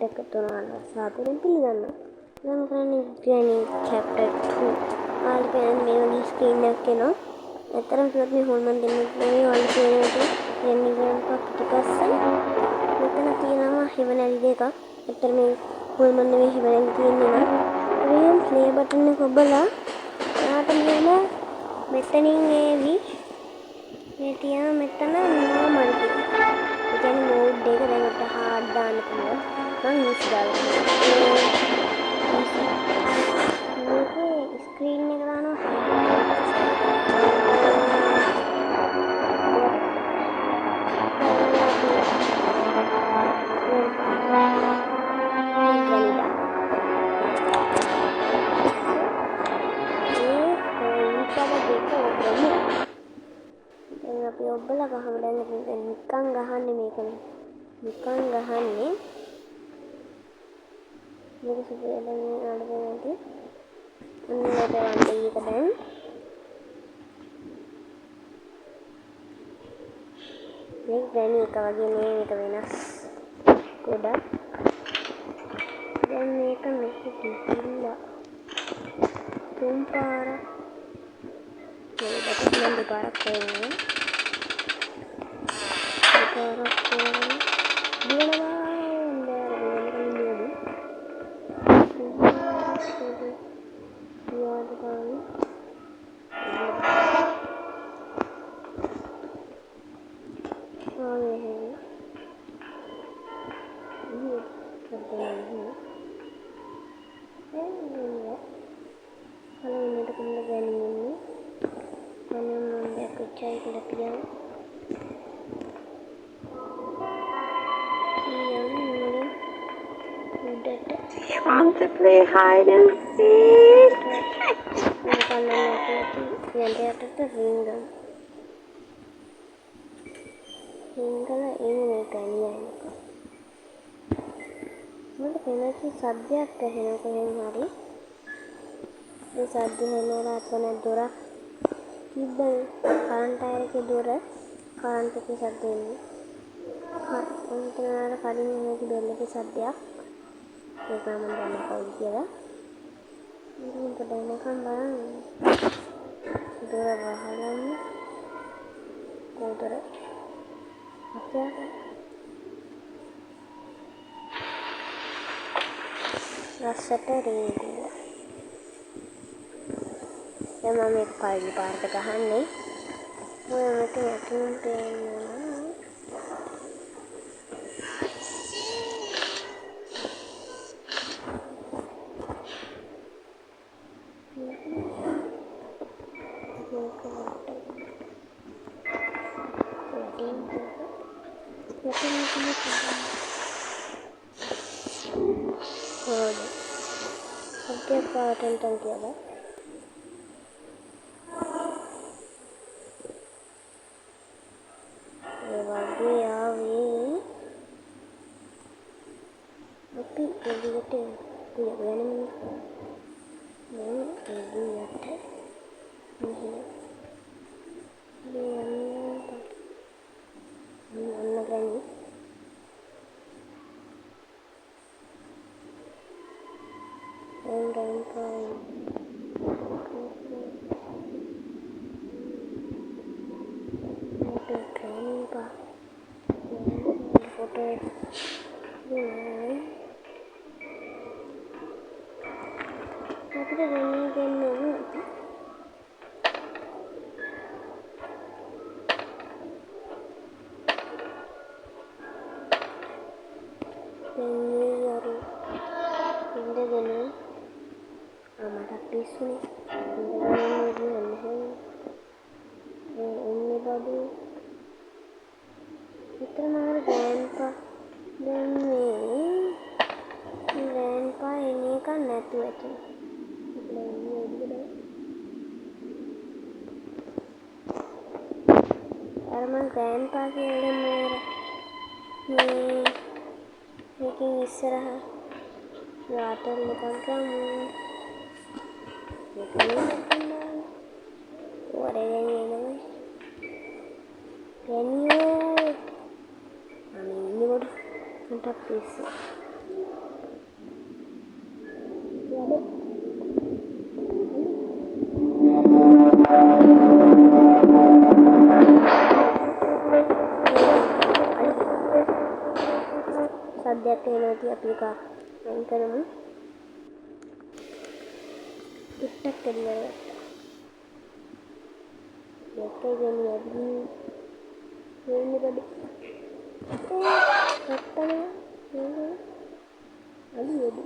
එක තුනවල සාදරයෙන් පිළිගන්නවා. නම් කරන්නේ ග්‍රැනි chapter 2. ආල් කියන්නේ මේ වගේ ස්ක්‍රීන් එකක් එනවා. ඇත්තටම කිව්වොත් මේ හොල්මන් දෙන්නෙක් නෙවෙයි ඔයාලා කියන එක. ග්‍රැනි ග්‍රැන්පා පිටිපස්සේ මෙතන තියෙනවා හෙවණැලි දෙකක්. ඇත්තට මේ හොල්මන් නෙවෙයි හෙවණැලි තියෙන්නේ නම්. රියල් ප්ලේ බටන් එක ඔබලා ඔයාට මෙන්න මෙතනින් ඒවි මේ තියෙන මෙතන නෝමල් කියලා. ඒ කියන්නේ මෝඩ් එක දැන් අපිට හાર્ඩ් දාන්න පුළුවන්. මම ඉස් දාලා මේකේ ස්ක්‍රීන් එක දානවා අපි ඔබලා ගහමු දැන් නිකන් ගහන්නේ මේකනේ නිකන් ගහන්නේ මේක සුපිරියද මේ ආඩේ නැති අන්නට වන්දේ එක දැන් මේ ග්‍රැනි එක වගේ නේ මේක වෙනස් ගොඩක් දැන් මේක ගිහිල්ලා තුන් පාරක් මේකට නම් දෙපාරක් කරනවා Want to play hide and seek? සද්දයක් ඇහෙනවා කොහෙන් හරි ඒ සද්ද හැමෝලා අතන දොරක් තිබ්බනේ කරන්ට් වයර් එකේ දොර කරන්ට් එකේ සද්ද එන්නේ අන්තනාර කලින් මේක බෙල් එකේ සද්දයක් ඒක මම දන්නේ කවුද කියලා ඉතින් පොඩ්ඩක් බලන්න දොර වහගන්න කොතර අපේ රසට රේඩිය දැන් මම මේක පළවෙනි පාරට ගහන්නේ මොන මේක යටින් පේනවා පාටෙන්ටන් කියලා ඒ වගේ ආවේ අපි එළියට යන්නේ මම එළියට අන්න ගන්නේ grandpa කියලා මේකෙන් ඉස්සරහ යාතල් එකක් ගමු Granny, I mean, you would want a piece. සද්දයක් එනවා ඉතින් අපි එක අයින් කරමු. ටිකක් කඩිලා ගත්තා. දෙකේ ගෙනියන්නේ වෙන්නේ බඩ. ගත්තනේ නේද? අලියද?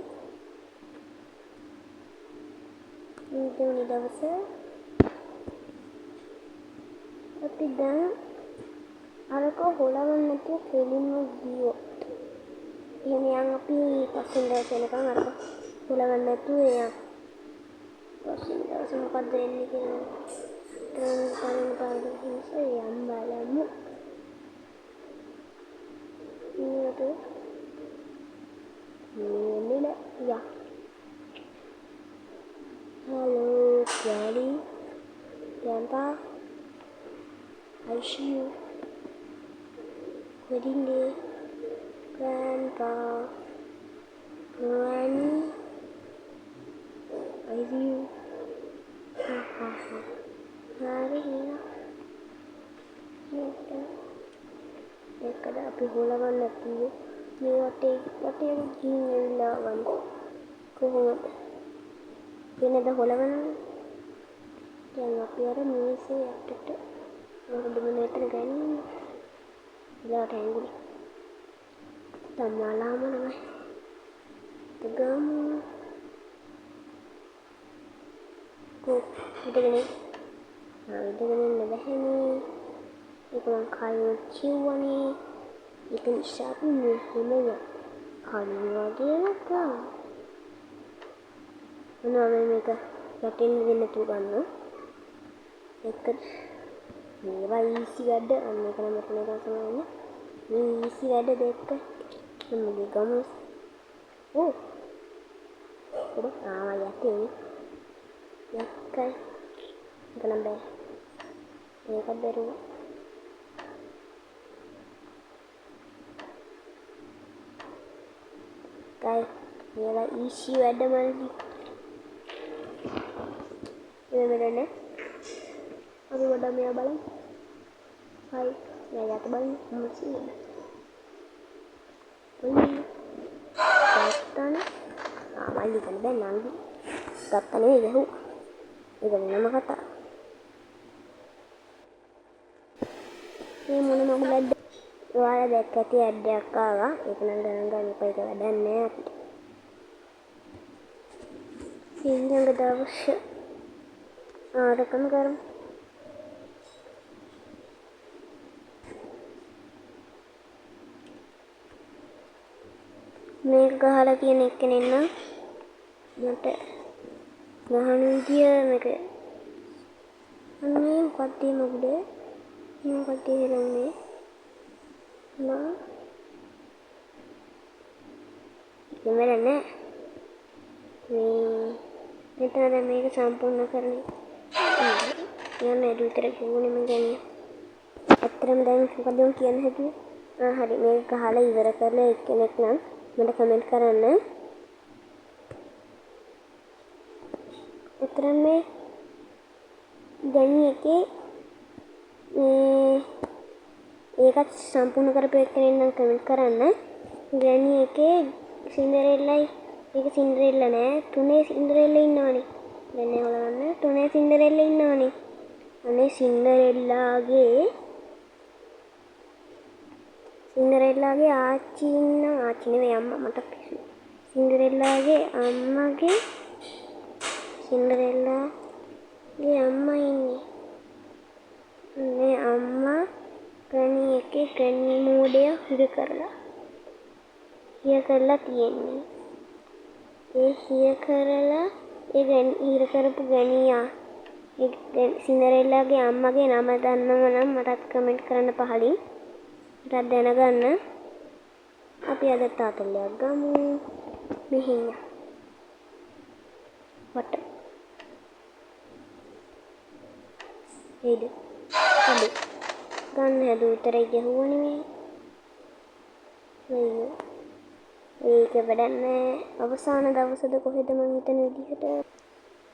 ඊට දවසේ අපි දැන් අරක හොලවන්න නැතුව කෙලින්ම ගියොත් එහෙනම් යන් අපි පස්සෙන් දවසේ එනකන් අරක හොලවන්න නැතුව යන් පස්සෙන් දවසේ මොකක්ද වෙන්නේ කියලා කලින් පාඩම් යම් බලමු ඊට නේ යා hello daddy grandpa I see you wedding day grandpa granny I see you ha ha ha hari ya ඒකද අපි හොලවන්න නැතුව මේ වටේ ගිහින් ඇවිල්ලා වань කොහොමද වෙනද හොලවන්නේ දැන් අපි අර මේසේ යටට මොකද මෙතන ගන්නේ ඉලාට ඇඟුලි තමලාම නෑ ගමු ඉඳගෙන ඉන්න බැහැනේ ඒක මං කලින් කිව්වනේ ඒක නිසා අපි මෙහෙම කලින් වගේ නේද මොනවා මේක යටින් වෙන්න තු ගන්න එක මේවා ඊසි වැඩ අන්න ඒක නම් මෙතන එක තමයි මේ ඊසි වැඩ දෙක මගේ ගමු ඕ ඔබ යටින් යක්කයි ඒක නම් බෑ මේක බැරුවා මේවා ඊසි වැඩ මල්ලි එමෙන්න අපි වඩා මෙයා බලමු හයි මෙයා යට බලමු මොකද ගත්තනේ මල්ලි කන දැන් නංගි ගත්තනේ යහු ඒක වෙනම කතා මේ මොන මගුලක්ද ඔයාලා දැක්ක ඇති ඇඩ්ඩයක් ආවා ඒක නම් ගණන් ගන්න එපා ඒක වැඩක් නෑ අපිට ඊළඟ දවසේ ආරකම් කරමු මේක ගහලා තියෙන එක්කෙනෙක් නම් මට ගහන විදිය මේක අනේ මොකක්ද මගුලේ මොකක්ද හිරන්නේ නා ඉමරන්නේ මෙතන මේක සම්පූර්ණ කරන්නේ යන්න ඒක විතර කිව්වනේ මම කියන්නේ ඇත්තටම දැන් මොකද මම කියන්න හැදුවේ හරි මේක ගහලා ඉවර කරලා එක්කෙනෙක් නම් මට කමෙන්ට් කරන්න ඇත්තටම මේ දැන් එකේ ඒකත් සම්පූර්ණ කරපු එක්කෙනෙක් නම් කමෙන්ට් කරන්න ග්‍රැනි එකේ සින්ඩරෙල්ලයි ඒක සින්ඩරෙල්ලා නෑ තුනේ සින්ඩරෙල්ලා ඉන්නවනේ දැන් ඒ හොලවන්න තුනේ සින්ඩරෙල්ලා ඉන්නවනේ අනේ සින්ඩරෙල්ලාගේ ආච්චි ඉන්න ආච්චි නෙවෙයි අම්මා මට පිස්සු සින්ඩරෙල්ලාගේ අම්මගේ සින්ඩරෙල්ලාගේ අම්මා ඉන්නේ මේ අම්මා ග්‍රැනි එකේ ග්‍රැනි මෝඩය හිර කරලා තියෙන්නේ ඒ හිර කරලා ඒ හිර කරපු ග්‍රැනියා ඒ සින්ඩරෙල්ලාගේ අම්මගේ නම දන්නව නම් මටත් කමෙන්ට් කරන්න පහලින් මටත් දැනගන්න අපි අද තාතල්ලයක් ගමු මෙහෙම වට ඒද හරි ගන්න හැදුව විතරයි ගහුවනේ මේ ඒක වැඩක් නෑ අවසාන දවසද කොහෙද මං හිතන විදිහට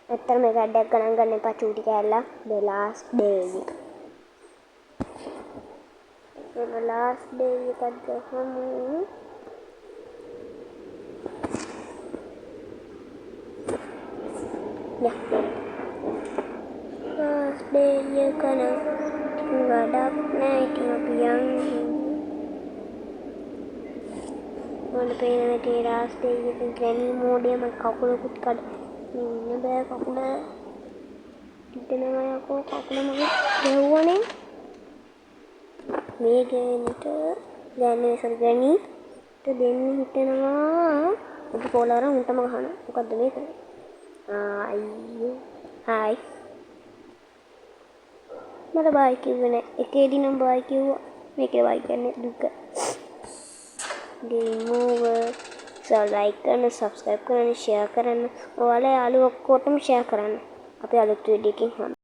ඇත්තට මේ ගඩක් ගණන් ගන්න එපා චූටි කෑල්ලක් the last day එකක් ගහමු Ya. Last day එක නම් ගඩක් නෑ ඉතින් අපි යන්නේ. මොකද පේන විදිහේ last day එකේ ග්‍රැනි මෝඩේ මම කකුලකුත් කඩ ඉන්න බෑ කකුල හිටෙනවා යකෝ කකුල මගේ ගැහුවනේ මේ ගේනට ග්‍රැනි දෙන්න හිටෙනවා ඔබ පොලාර උන්ටම ගහන මොකද්ද මේක අයියෝ හායි මට බයි කිව්වේ නෑ එකේදී නම් බයි කිව්වා මේකේ බයි කියන්නේ දුක game over so like කරන්න subscribe කරන්න share කරන්න ඔයාලා යාළුවෝ ඔක්කොටම share කරන්න අපි අලුත් වීඩියෝ එකකින්